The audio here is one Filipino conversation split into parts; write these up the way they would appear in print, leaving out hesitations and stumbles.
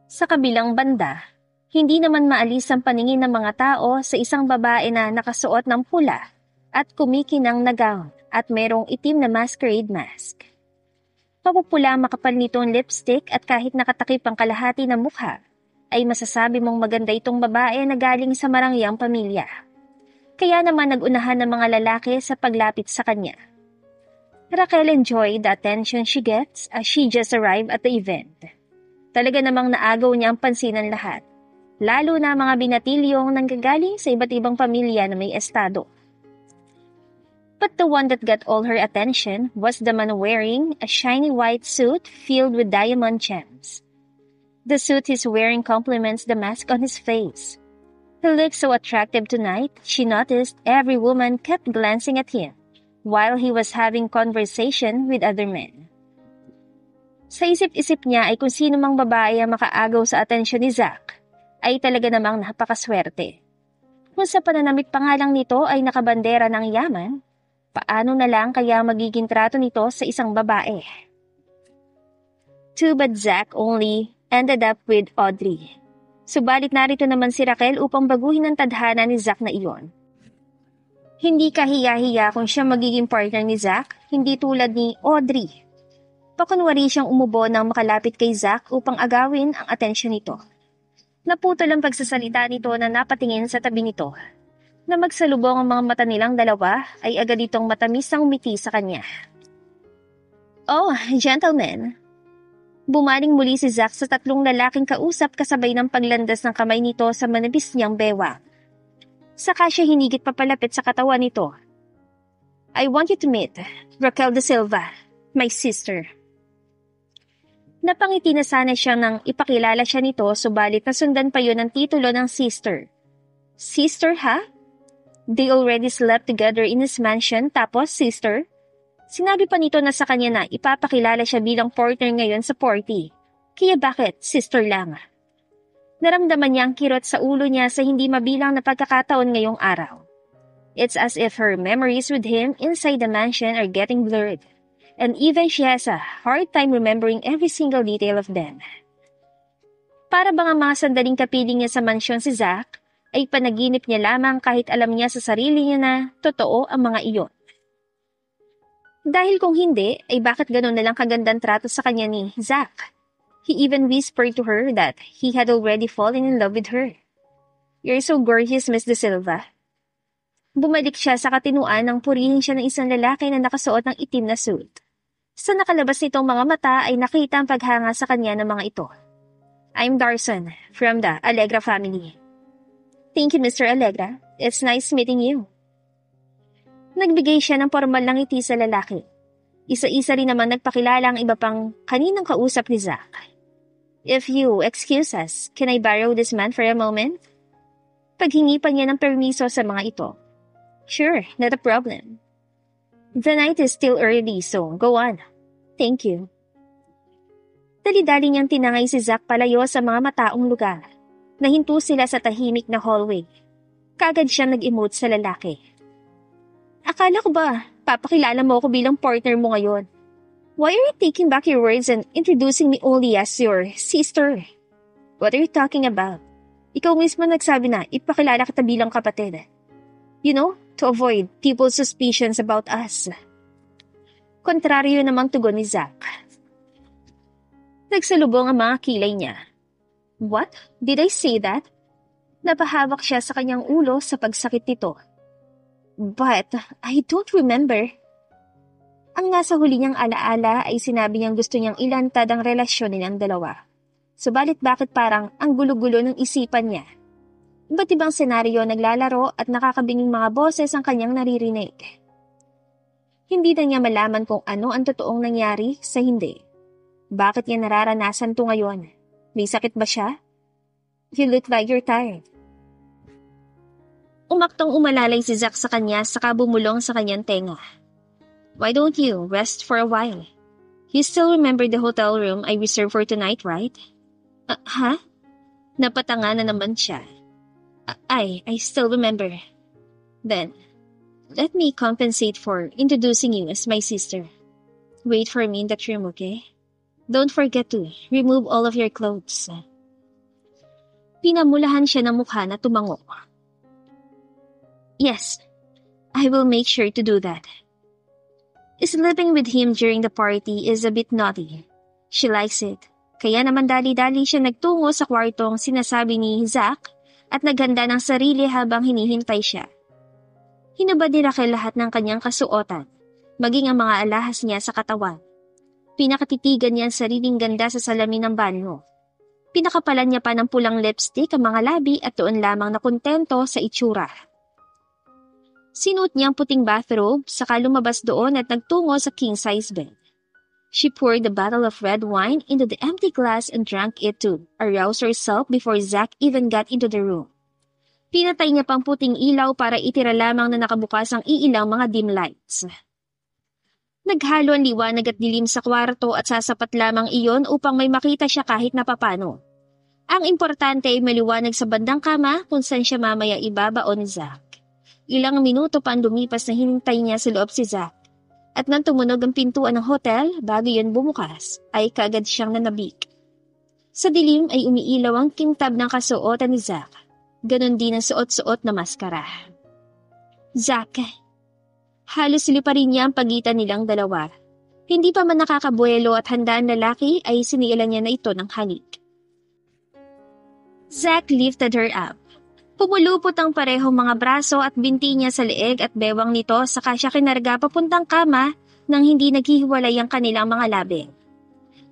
Sa kabilang banda, hindi naman maalis ang paningin ng mga tao sa isang babae na nakasuot ng pula at kumikinang na gown at merong itim na masquerade mask. Mapupula makapal nitong lipstick at kahit nakatakip ang kalahati ng mukha, ay masasabi mong maganda itong babae na galing sa marangyang pamilya. Kaya naman nagunahan ng mga lalaki sa paglapit sa kanya. Raquel enjoyed the attention she gets as she just arrived at the event. Talaga namang naagaw niya ang pansin ng lahat, lalo na mga binatilyong nanggagaling sa iba't ibang pamilya na may estado. But the one that got all her attention was the man wearing a shiny white suit filled with diamond gems. The suit he's wearing complements the mask on his face. He looked so attractive tonight, she noticed every woman kept glancing at him while he was having conversation with other men. Sa isip-isip niya ay kung sino mang babae ang makaagaw sa atensyon ni Zack, ay talaga namang napakaswerte. Kung sa pananamit pa nga lang nito ay nakabandera ng yaman, paano na lang kaya magiging trato nito sa isang babae? Too bad Zack only ended up with Audrey. Subalit narito naman si Raquel upang baguhin ang tadhana ni Zack na iyon. Hindi kahiya-hiya kung siya magiging partner ni Zack, hindi tulad ni Audrey. Pakunwari siyang umubo nang makalapit kay Zack upang agawin ang atensyon nito. Naputol ang pagsasalita nito na napatingin sa tabi nito. Na magsalubong ang mga mata nilang dalawa ay agad itong matamis ang umiti sa kanya. Oh, gentlemen. Bumaling muli si Zack sa tatlong lalaking kausap kasabay ng paglandas ng kamay nito sa manipis niyang bewang. Saka siya hinigit papalapit sa katawan nito. I want you to meet Raquel de Silva, my sister. Napangiti na sana siya nang ipakilala siya nito subalit nasundan pa yun ang titulo ng sister. Sister ha? They already slept together in his mansion tapos sister? Sinabi pa nito na sa kanya na ipapakilala siya bilang partner ngayon sa party. Kaya bakit sister lang? Naramdaman niya ang kirot sa ulo niya sa hindi mabilang na pagkakataon ngayong araw. It's as if her memories with him inside the mansion are getting blurred. And even she has a hard time remembering every single detail of them. Para bang ang mga sandaling kapiling niya sa mansyon si Zack ay panaginip niya lamang kahit alam niya sa sarili niya na totoo ang mga iyon. Dahil kung hindi, ay bakit gano'n na lang kagandang trato sa kanya ni Zack? He even whispered to her that he had already fallen in love with her. You're so gorgeous, Miss De Silva. Bumalik siya sa katinuan nang purihin siya ng isang lalaki na nakasuot ng itim na suit. Sa nakalabas nitong mga mata ay nakita ang paghanga sa kanya ng mga ito. I'm Darson, from the Allegra family. Thank you, Mr. Allegra. It's nice meeting you. Nagbigay siya ng formal na ngiti sa lalaki. Isa-isa rin naman nagpakilala ang iba pang kaninang kausap ni Zack. If you excuse us, can I borrow this man for a moment? Paghingi pa niya ng permiso sa mga ito. Sure, not a problem. The night is still early, so go on. Thank you. Dali-dali niyang tinangay si Zack palayo sa mga mataong lugar. Nahinto sila sa tahimik na hallway. Kagad siyang nag-emote sa lalaki. Akala ko ba, papakilala mo ako bilang partner mo ngayon? Why are you taking back your words and introducing me only as your sister? What are you talking about? Ikaw mismo nagsabi na ipakilala kita bilang kapatid. You know, to avoid people's suspicions about us. Kontraryo namang tugon ni Zack. Nagsalubong ang mga kilay niya. What? Did I say that? Napahawak siya sa kanyang ulo sa pagsakit nito. But, I don't remember. Ang nasa huli niyang alaala ay sinabi niyang gusto niyang ilantad ang relasyon nilang dalawa. Subalit bakit parang ang gulo-gulo ng isipan niya? Iba't ibang senaryo naglalaro at nakakabinging mga boses ang kanyang naririnig. Hindi na niya malaman kung ano ang totoong nangyari sa hindi. Bakit niya nararanasan to ngayon? May sakit ba siya? You look like you're tired. Umaktong umalalay si Zack sa kanya saka bumulong sa kanyang tenga. Why don't you rest for a while? You still remember the hotel room I reserved for tonight, right? Huh? Napatanga na naman siya. I still remember. Then, let me compensate for introducing you as my sister. Wait for me in that room, okay? Don't forget to remove all of your clothes. Pinamulahan siya ng mukha na tumango. Yes, I will make sure to do that. Sleeping with him during the party is a bit naughty. She likes it. Kaya naman dali-dali siya nagtungo sa kwartong sinasabi ni Zack at naghanda ng sarili habang hinihintay siya. Hinubad ni Raquel lahat ng kanyang kasuotan, maging ang mga alahas niya sa katawan. Pinakatitigan niya ang sariling ganda sa salamin ng banyo. Pinakapalan niya pa ng pulang lipstick ang mga labi at doon lamang nakontento sa itsura. Sinuot niya ang puting bathrobe, saka lumabas doon at nagtungo sa king-size bed. She poured a bottle of red wine into the empty glass and drank it to arouse herself before Zack even got into the room. Pinatay niya pang puting ilaw para itira lamang na nakabukas ang iilang mga dim lights. Naghalo ang liwanag at dilim sa kwarto at sasapat lamang iyon upang may makita siya kahit na papano. Ang importante ay maliwanag sa bandang kama kung saan siya mamaya ibabaon ni Zack. Ilang minuto pa ang lumipas na hinintay niya sa loob si Zack. At nang tumunog ang pintuan ng hotel, bago yun bumukas, ay kaagad siyang nanabik. Sa dilim ay umiilaw ang kintab ng kasuotan ni Zack. Ganon din ang suot-suot na maskara. Zack. Halos liparin niya ang pagitan nilang dalawa. Hindi pa man nakakabuelo at handa ang lalaki ay siniilan niya na ito ng halik. Zack lifted her up. Pumulupot ang parehong mga braso at binti niya sa leeg at bewang nito saka siya kinarga papuntang kama nang hindi naghihiwalay ang kanilang mga labi.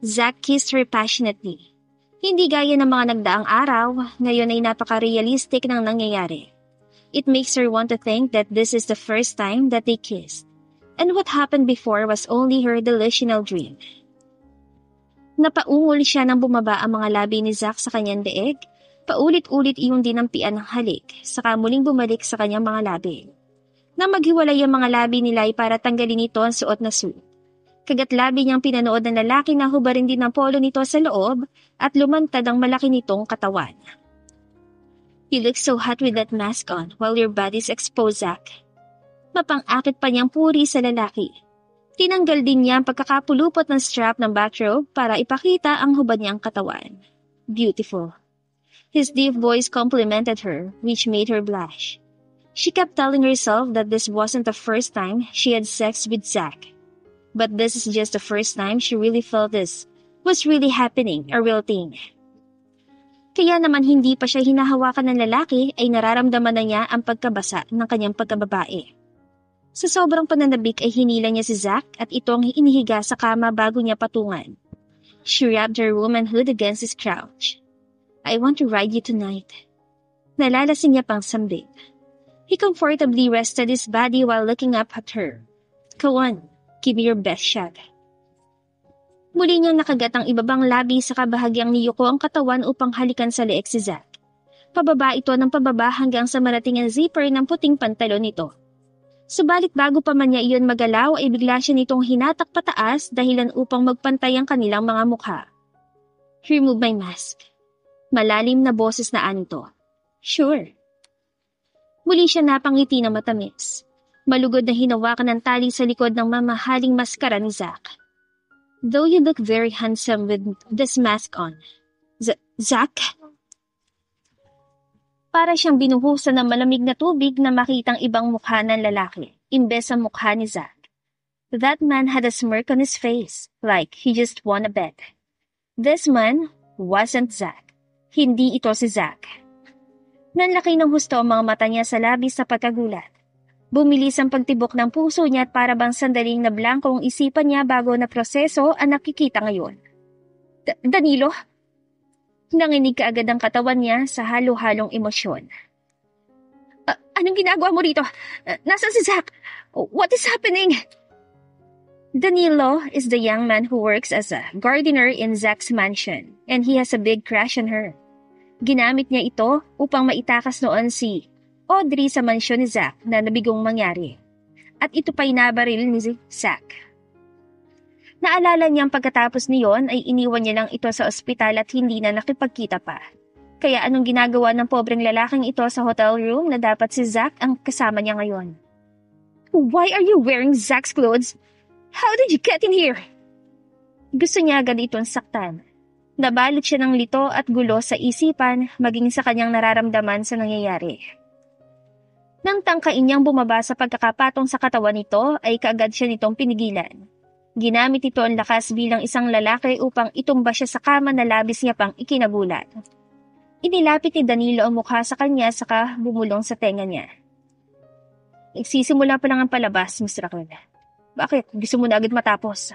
Zack kissed her passionately. Hindi gaya ng mga nagdaang araw, ngayon ay napaka-realistic ng nangyayari. It makes her want to think that this is the first time that they kissed, and what happened before was only her delusional dream. Napaungol siya nang bumaba ang mga labi ni Zack sa kanyang leeg. Paulit-ulit iyong dinampian ng halik, saka muling bumalik sa kanyang mga labi. Nang maghiwalay ang mga labi nila ay para tanggalin ito ang suot na suit. Kagat labi niyang pinanood ng lalaki na hubarin din ang polo nito sa loob at lumantad ang malaki nitong katawan. You look so hot with that mask on while your body's exposed, Zack. Mapang-akit pa niyang puri sa lalaki. Tinanggal din niya ang pagkakapulupot ng strap ng bathrobe para ipakita ang hubad niyang katawan. Beautiful. His deep voice complimented her, which made her blush. She kept telling herself that this wasn't the first time she had sex with Zack. But this is just the first time she really felt this was really happening, a real thing. Kaya naman hindi pa siya hinahawakan ng lalaki ay nararamdaman na niya ang pagkabasa ng kanyang pagkababae. Sa sobrang pananabik ay hinila niya si Zack at itong inihiga sa kama bago niya patungan. She wrapped her womanhood against his crouch. I want to ride you tonight. Nalalasing niya pang sambit. He comfortably rested his body while looking up at her. Go on, give me your best shot. Muli niyang nakagat ang ibabang labi sa kabahagyang niyuko ang katawan upang halikan sa leeg si Zack. Pababa ito ng pababa hanggang sa marating ang zipper ng puting pantalon nito. Subalit bago pa man niya iyon magalaw ay bigla siya nitong hinatak pataas dahilan upang magpantay ang kanilang mga mukha. Remove my mask. Malalim na boses na anito. Sure. Muli siya napangiti na matamis. Malugod na hinawakan ng tali sa likod ng mamahaling maskara ni Zack. Though you look very handsome with this mask on. Zack? Para siyang binuhusan ng malamig na tubig na makitang ibang mukha ng lalaki, imbes sa mukha ni Zack. That man had a smirk on his face, like he just won a bet. This man wasn't Zack. Hindi ito si Zack. Nanlaki ng husto ang mga mata niya sa labis sa pagkagulat. Bumilis ang pagtibok ng puso niya at para bang sandaling na blanko ang isipan niya bago na proseso ang nakikita ngayon. Danilo? Nanginig kaagad ang katawan niya sa halo-halong emosyon. Anong ginagawa mo rito? Nasaan si Zack? What is happening? Danilo is the young man who works as a gardener in Zack's mansion and he has a big crush on her. Ginamit niya ito upang maitakas noon si Audrey sa mansyon ni Zack na nabigong mangyari. At ito pa'y nabaril ni Zack. Naalala niyang pagkatapos niyon ay iniwan niya lang ito sa ospital at hindi na nakipagkita pa. Kaya anong ginagawa ng pobreng lalaking ito sa hotel room na dapat si Zack ang kasama niya ngayon? Why are you wearing Zack's clothes? How did you get in here? Gusto niya agad itong saktan. Nabalot siya ng lito at gulo sa isipan maging sa kanyang nararamdaman sa nangyayari. Nang tangkain niyang bumaba sa pagkakapatong sa katawan nito ay kaagad siya nitong pinigilan. Ginamit ito ang lakas bilang isang lalaki upang itumba siya sa kama na labis niya pang ikinagulat. Inilapit ni Danilo ang mukha sa kanya saka bumulong sa tenga niya. Nagsisimula pa lang ang palabas, Mr. Raquel. Bakit? Gusto mo na agad matapos?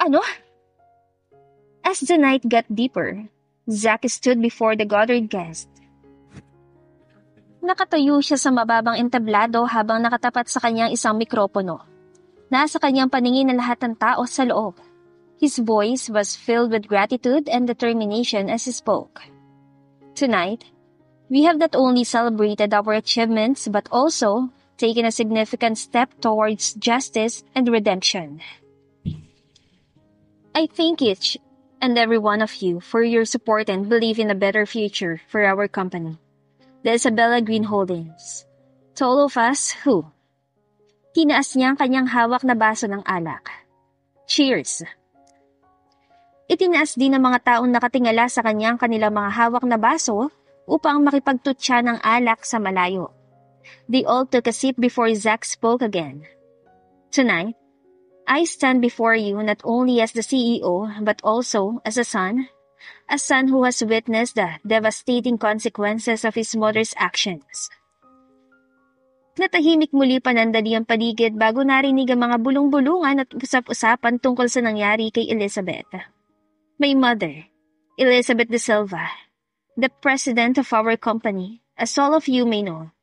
Ano? As the night got deeper, Zack stood before the gathered guest. Nakatayo siya sa mababang entablado habang nakatapat sa kanyang isang mikropono. Nasa kanyang paningin na lahat ng tao sa loob. His voice was filled with gratitude and determination as he spoke. Tonight, we have not only celebrated our achievements but also taken a significant step towards justice and redemption. I thank each and every one of you for your support and belief in a better future for our company, the Isabella Green Holdings. To all of us who... Tinaas niya ang kanyang hawak na baso ng alak. Cheers! Itinaas din ng mga taong nakatingala sa kanyang kanilang mga hawak na baso upang makipagtutsa ng alak sa malayo. They all took a sip before Zack spoke again. Tonight, I stand before you not only as the CEO but also as a son who has witnessed the devastating consequences of his mother's actions. Natahimik muli panandali ang paligid bago narinig ang mga bulong-bulungan at usap-usapan tungkol sa nangyari kay Elizabeth. My mother, Elizabeth De Silva, the president of our company, as all of you may know,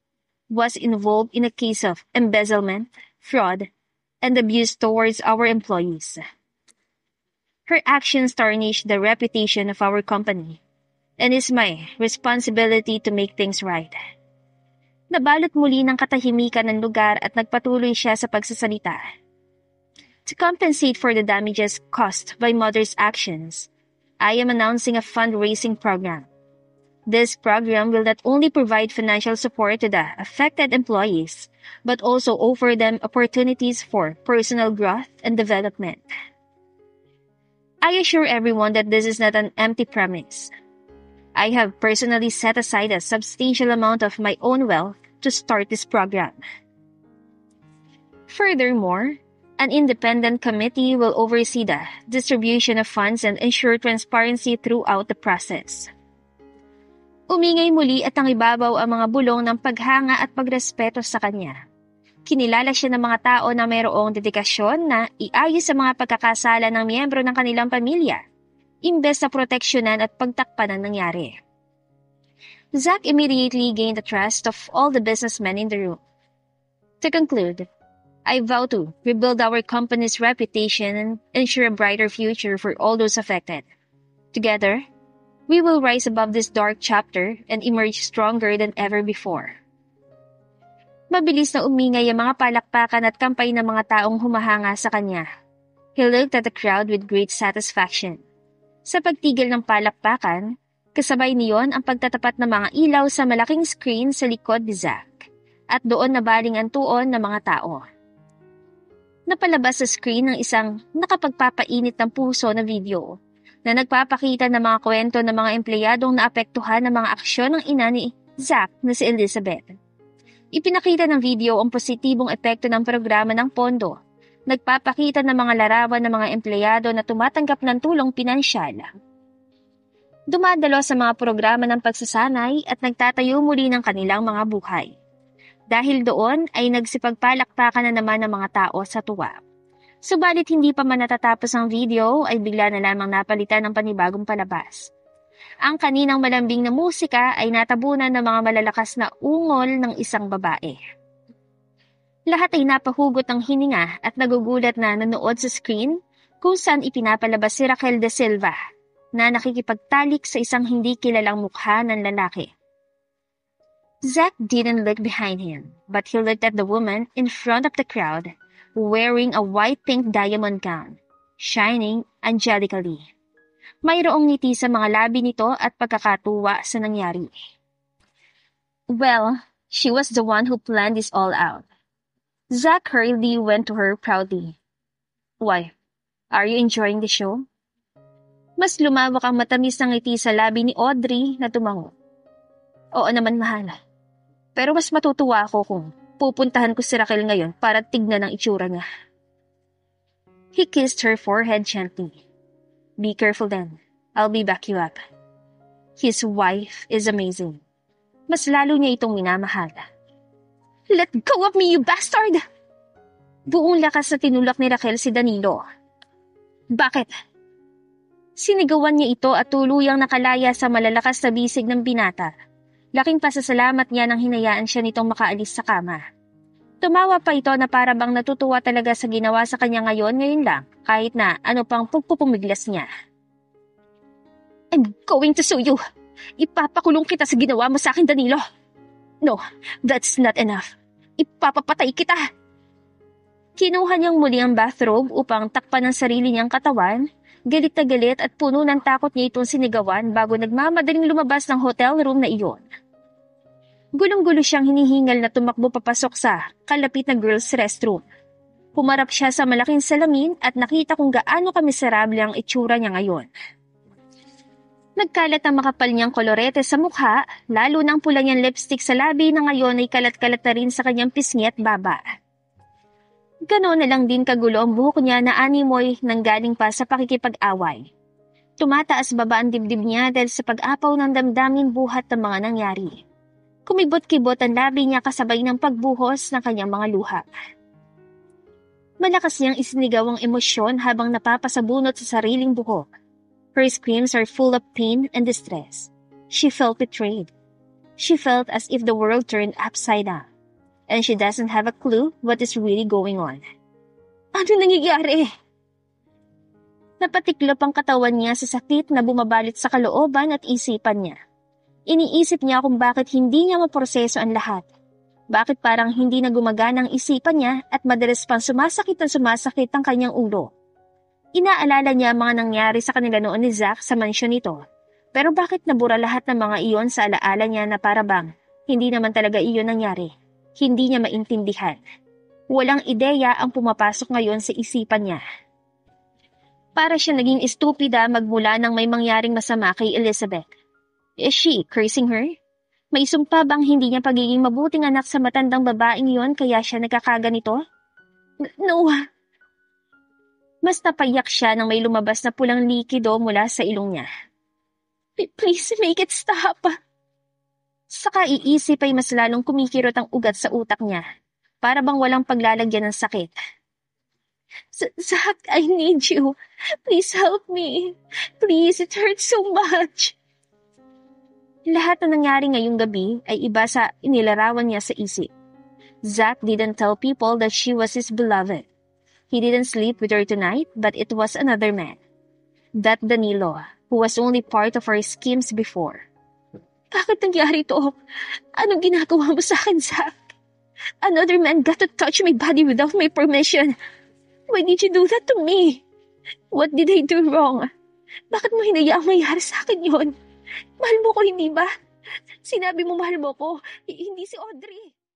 was involved in a case of embezzlement, fraud, and abuse towards our employees. Her actions tarnished the reputation of our company, and it's my responsibility to make things right. Nabalot muli ng katahimikan ng lugar at nagpatuloy siya sa pagsasalita. To compensate for the damages caused by mother's actions, I am announcing a fundraising program. This program will not only provide financial support to the affected employees, but also offer them opportunities for personal growth and development. I assure everyone that this is not an empty promise. I have personally set aside a substantial amount of my own wealth to start this program. Furthermore, an independent committee will oversee the distribution of funds and ensure transparency throughout the process. Umingay muli at nangibabaw ang mga bulong ng paghanga at pagrespeto sa kanya. Kinilala siya ng mga tao na mayroong dedikasyon na iayos ang mga pagkakasala ng miyembro ng kanilang pamilya, imbes na proteksyonan at pagtakpan ang nangyari. Zack immediately gained the trust of all the businessmen in the room. To conclude, I vow to rebuild our company's reputation and ensure a brighter future for all those affected. Together, we will rise above this dark chapter and emerge stronger than ever before. Mabilis na umingay ang mga palakpakan at kampay ng mga taong humahanga sa kanya. He looked at the crowd with great satisfaction. Sa pagtigil ng palakpakan, kasabay niyon ang pagtatapat ng mga ilaw sa malaking screen sa likod ni Zack, at doon nabaling ang tuon ng mga tao. Napalabas sa screen ng isang nakapagpapainit ng puso na video na nagpapakita ng mga kwento ng mga empleyadong naapektuhan ng mga aksyon ng ina ni Zack na si Elizabeth. Ipinakita ng video ang positibong epekto ng programa ng pondo. Nagpapakita ng mga larawan ng mga empleyado na tumatanggap ng tulong pinansyal. Dumadalo sa mga programa ng pagsasanay at nagtatayo muli ng kanilang mga buhay. Dahil doon ay nagsipagpalakpakan na naman ng mga tao sa tuwa. Subalit hindi pa man natatapos ang video ay bigla na lamang napalitan ng panibagong palabas. Ang kaninang malambing na musika ay natabunan ng mga malalakas na ungol ng isang babae. Lahat ay napahugot ng hininga at nagugulat na nanood sa screen kung saan ipinapalabas si Raquel De Silva na nakikipagtalik sa isang hindi kilalang mukha ng lalaki. Zack didn't look behind him, but he looked at the woman in front of the crowd, wearing a white pink diamond gown, shining angelically. Mayroong ngiti sa mga labi nito at pagkakatuwa sa nangyari. Well, she was the one who planned this all out. Zack hurriedly went to her proudly. Why, Are you enjoying the show? Mas lumawak ang matamis na ngiti sa labi ni Audrey na tumango. Oo naman, mahal. Pero mas matutuwa ako kung pupuntahan ko si Raquel ngayon para tignan ang itsura niya. He kissed her forehead gently. Be careful then. I'll be back you up. His wife is amazing. Mas lalo niya itong minamahal. Let go of me, you bastard! Buong lakas na tinulak ni Raquel si Danilo. Bakit? Sinigawan niya ito at tuluyang nakalaya sa malalakas na bisig ng binata. Laking pasasalamat niya nang hinayaan siya nitong makaalis sa kama. Tumawa pa ito na para bang natutuwa talaga sa ginawa sa kanya ngayon lang, kahit na ano pang pupumiglas niya. I'm going to sue you. Ipapakulong kita sa ginawa mo sa akin, Danilo. No, that's not enough. Ipapapatay kita. Kinuha niyang muli ang bathrobe upang takpan ang sarili niyang katawan. Galit na galit at puno ng takot niya itong sinigawan bago nagmamadaling lumabas ng hotel room na iyon. Gulong-gulo siyang hinihingal na tumakbo papasok sa kalapit na girls' restroom. Pumarap siya sa malaking salamin at nakita kung gaano kamiserable ang itsura niya ngayon. Nagkalat ang makapal niyang kolorete sa mukha, lalo nang pula niyang lipstick sa labi na ngayon ay kalat-kalat na rin sa kanyang pisngi at baba. Ganoon na lang din kagulo ang buhok niya na animoy nanggaling pa sa pakikipag-away. Tumataas baba ang dibdib niya dahil sa pag-apaw ng damdamin buhat ng mga nangyari. Kumibot-kibot ang labi niya kasabay ng pagbuhos ng kanyang mga luha. Malakas niyang isinigaw ang emosyon habang napapasabunot sa sariling buhok. Her screams are full of pain and distress. She felt betrayed. She felt as if the world turned upside down. And she doesn't have a clue what is really going on. Ano nangyayari? Napatiklop ang katawan niya sa sakit na bumabalot sa kalooban at isipan niya. Iniisip niya kung bakit hindi niya maproseso ang lahat. Bakit parang hindi na gumagana ang isipan niya at madalas pang sumasakit ang kanyang ulo. Inaalala niya ang mga nangyari sa kanila noon ni Zach sa mansyon nito. Pero bakit nabura lahat ng mga iyon sa alaala niya na para bang hindi naman talaga iyon nangyari? Hindi niya maintindihan. Walang ideya ang pumapasok ngayon sa isipan niya. Para siya naging estupida magmula nang may mangyaring masama kay Elizabeth. Is she cursing her? May sumpa bang hindi niya pagiging mabuting anak sa matandang babaeng yon kaya siya nagkakaganito? No. Mas napayak siya nang may lumabas na pulang likido mula sa ilong niya. Please make it stop. Saka iisip ay mas lalong kumikirot ang ugat sa utak niya. Para bang walang paglalagyan ng sakit. Zach, I need you. Please help me. Please, it hurts so much. Lahat na nangyari ngayong gabi ay iba sa inilarawan niya sa isip. Zach didn't tell people that she was his beloved. He didn't sleep with her tonight, but it was another man. That Danilo, who was only part of our schemes before. Bakit nangyari ito? Anong ginagawa mo sa akin, Zach? Another man got to touch my body without my permission. Why did you do that to me? What did I do wrong? Bakit mo hinayaang mayari sa akin yon? Mahal mo ko, hindi ba? Sinabi mo mahal mo ko, hindi si Audrey.